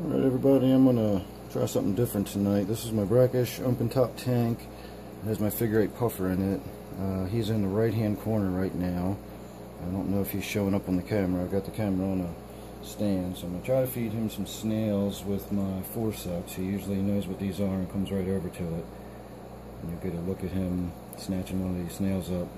Alright everybody, I'm going to try something different tonight. This is my brackish open top tank. It has my figure 8 puffer in it. He's in the right hand corner right now. I don't know if he's showing up on the camera. I've got the camera on a stand, so I'm going to try to feed him some snails with my forceps. He usually knows what these are and comes right over to it. And you'll get a look at him snatching one of these snails up.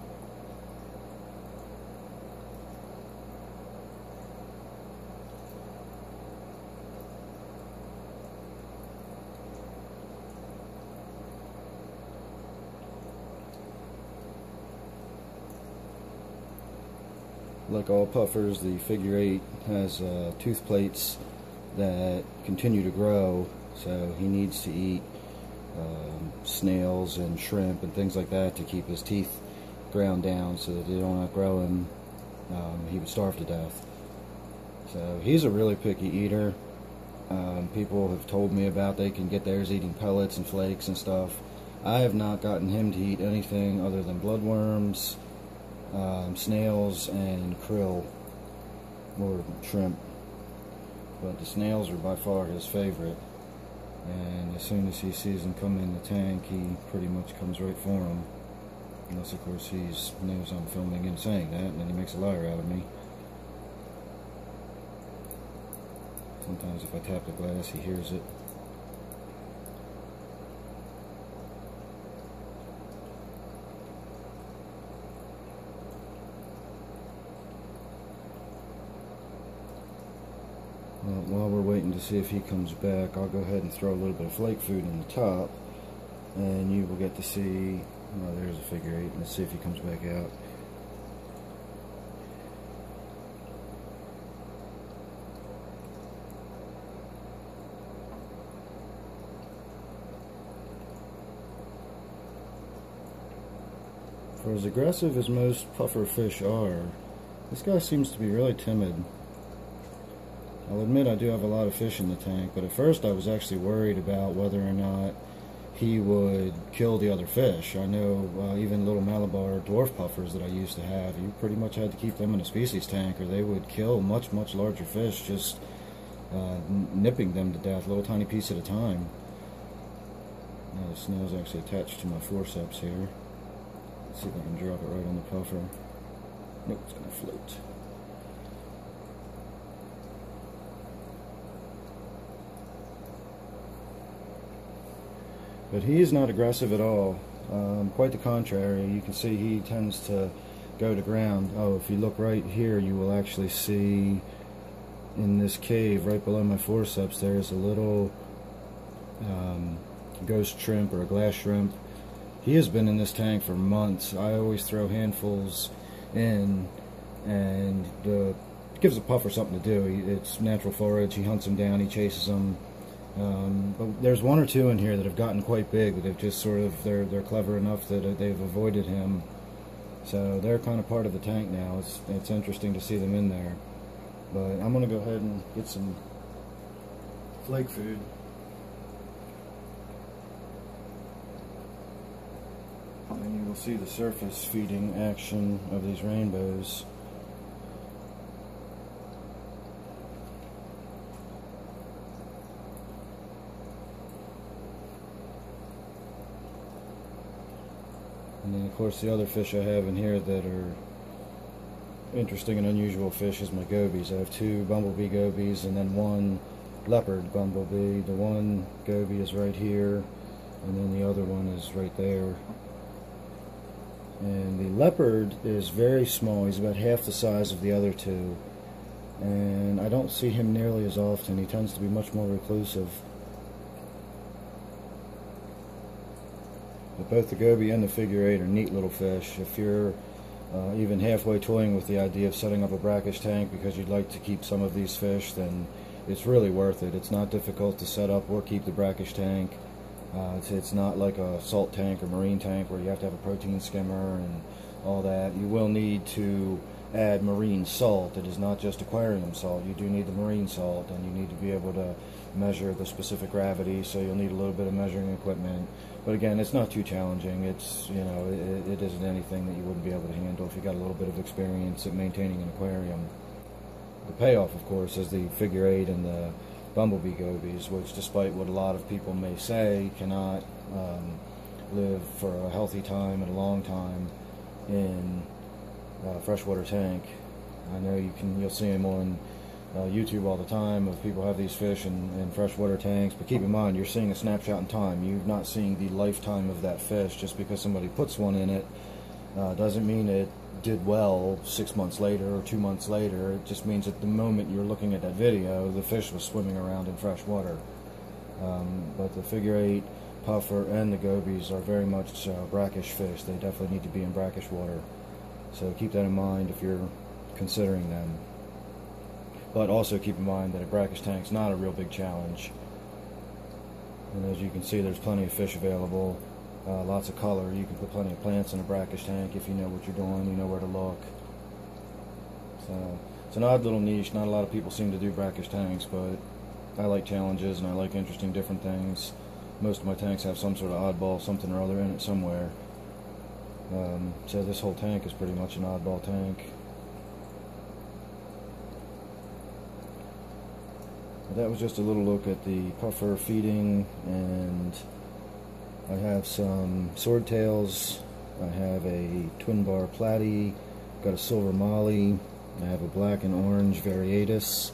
Like all puffers, the figure 8 has tooth plates that continue to grow, so he needs to eat snails and shrimp and things like that to keep his teeth ground down so that they don't outgrow him. He would starve to death. So he's a really picky eater. People have told me about they can get theirs eating pellets and flakes and stuff. I have not gotten him to eat anything other than bloodworms, snails and krill or shrimp, but the snails are by far his favorite, and as soon as he sees them come in the tank, he pretty much comes right for them, unless of course he knows I'm filming and saying that, and then he makes a liar out of me. Sometimes if I tap the glass, he hears it. While we're waiting to see if he comes back, I'll go ahead and throw a little bit of flake food in the top, and you will get to see, oh, there's a figure 8. Let's see if he comes back out. For as aggressive as most puffer fish are, this guy seems to be really timid. I'll admit I do have a lot of fish in the tank, but at first I was actually worried about whether or not he would kill the other fish. I know even little Malabar dwarf puffers that I used to have, you pretty much had to keep them in a species tank or they would kill much larger fish, just nipping them to death, little tiny piece at a time. Now the snail's actually attached to my forceps here. Let's see if I can drop it right on the puffer. Nope, it's going to float. But he is not aggressive at all. Quite the contrary. You can see he tends to go to ground. Oh, if you look right here, you will actually see in this cave right below my forceps there's a little ghost shrimp or a glass shrimp. He has been in this tank for months. I always throw handfuls in, and it gives the puffer something to do. It's natural forage. He hunts them down. He chases them. But there's one or two in here that have gotten quite big that have just sort of, they're clever enough that they've avoided him. So they're kind of part of the tank now. It's interesting to see them in there. But I'm going to go ahead and get some flake food. And you will see the surface feeding action of these rainbows. And then of course the other fish I have in here that are interesting and unusual fish is my gobies. I have 2 bumblebee gobies and then 1 leopard bumblebee. The one goby is right here, and then the other one is right there. And the leopard is very small. He's about half the size of the other 2. And I don't see him nearly as often. He tends to be much more reclusive. But both the goby and the figure 8 are neat little fish. If you're even halfway toying with the idea of setting up a brackish tank because you'd like to keep some of these fish, then it's really worth it. It's not difficult to set up or keep the brackish tank. It's not like a salt tank or marine tank where you have to have a protein skimmer and all that. You will need to add marine salt. It is not just aquarium salt. You do need the marine salt, and you need to be able to measure the specific gravity, so you'll need a little bit of measuring equipment. But again, it's not too challenging. It's, you know, it isn't anything that you wouldn't be able to handle if you got a little bit of experience at maintaining an aquarium. The payoff, of course, is the figure 8 and the bumblebee gobies, which, despite what a lot of people may say, cannot live for a healthy time and a long time in a freshwater tank. I know you'll see them on YouTube all the time of people have these fish in freshwater tanks, but keep in mind, you're seeing a snapshot in time. You're not seeing the lifetime of that fish. Just because somebody puts one in it doesn't mean it did well 6 months later or 2 months later. It just means at the moment you're looking at that video, the fish was swimming around in fresh water. But the figure 8, puffer, and the gobies are very much brackish fish. They definitely need to be in brackish water. So keep that in mind if you're considering them. But also keep in mind that a brackish tank is not a real big challenge. And as you can see, there's plenty of fish available. Lots of color. You can put plenty of plants in a brackish tank if you know what you're doing, you know where to look. So it's an odd little niche. Not a lot of people seem to do brackish tanks, but I like challenges and I like interesting different things. Most of my tanks have some sort of oddball, something or other in it somewhere. So this whole tank is pretty much an oddball tank. That was just a little look at the puffer feeding, and I have some swordtails. I have a Twinbar Platy, got a Siler Molly, I have a black and orange Variatus,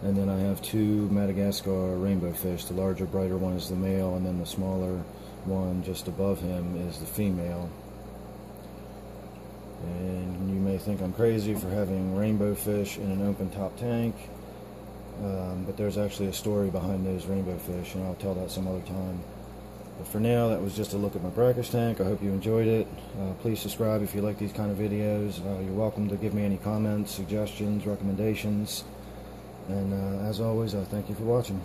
and then I have 2 Madagascan Rainbowfish. The larger, brighter one is the male, and then the smaller one just above him is the female. And you may think I'm crazy for having rainbowfish in an open top tank. But there's actually a story behind those rainbow fish, and I'll tell that some other time. But for now, that was just a look at my brackish tank. I hope you enjoyed it. Please subscribe if you like these kind of videos. You're welcome to give me any comments, suggestions, recommendations. And as always, I thank you for watching.